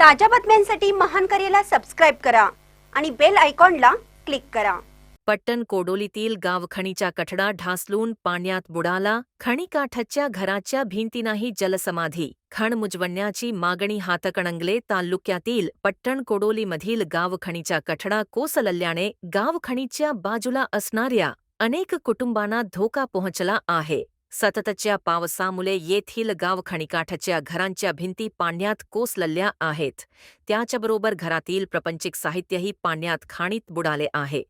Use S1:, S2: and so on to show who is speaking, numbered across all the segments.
S1: ताज्या बातम्यांसाठी महान करेला सबस्क्राईब करा आणि बेल आयकॉनला क्लिक करा।
S2: पट्टण कोडोलीतील गावखणीचा कठडा ढासळून पाण्यात बुडाला। खणीकाठच्या घराच्या भिंतींनाही जलसमाधी। खण मुजवण्याची मागणी हातकणंगले तालुक्यातील पट्टण कोडोलीमधील गावखणीचा कठडा कोसळल्याने गावखणीच्या बाजूला असणाऱ्या अनेक कुटुंबांना धोका पोहोचला आहे। सततच्या पावसामुळे येथील गावखणीकाठच्या घरांच्या भिंती पाण्यात कोसळल्या आहेत। त्याच्याबरोबर घरातील प्रापंचिक साहित्यही पाण्यात खाणीत बुडाले आहे।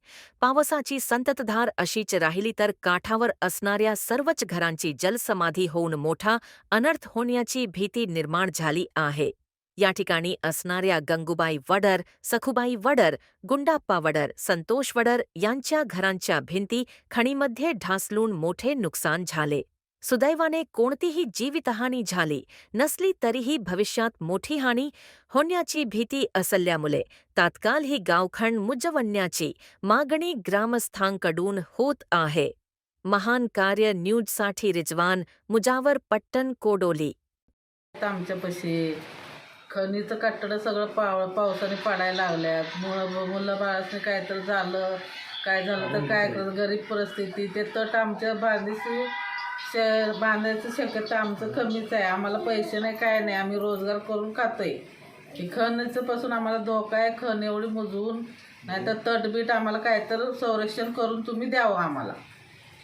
S2: पावसाची संततधार अशीच राहिली तर काठावर असणाऱ्या सर्वच घरांची जलसमाधी होऊन मोठा अनर्थ होण्याची भीती निर्माण झाली आहे। या ठिकाणी असणाऱ्या गंगूबाई वडर, सखुबाई वडर, गुंडाप्पा वडर, संतोष वडर यांच्या घरांच्या भिंती खणीमध्ये ढासळून मोठे नुकसान झाले। सुदैवाने कोणतीही जीवितहानी झाली नसली तरीही भविष्यात मोठी हानी होण्याची भीती असल्यामुळे तात्काळ ही गावखण मुजवण्याची मागणी ग्रामस्थांकडून होत आहे। महान कार्य न्यूजसाठी रिजवान मुजावर, पट्टण कोडोली।
S3: आमच्यापाशी खणीचं कट्टडं सगळं पावसाने पडायला लागल्यात। मुलं बाळासने काय तर झालं तर काय करत, गरीब परिस्थिती, ते तट आमच्या बांधायचं शक्यता आमचं कमीच आहे। आम्हाला पैसे नाही, काय नाही, आम्ही रोजगार करून खातोय। की खणीचं पासून आम्हाला धोका आहे। खण एवढी मुजवून नाहीतर तटबीट आम्हाला काय तर संरक्षण करून तुम्ही द्यावं आम्हाला।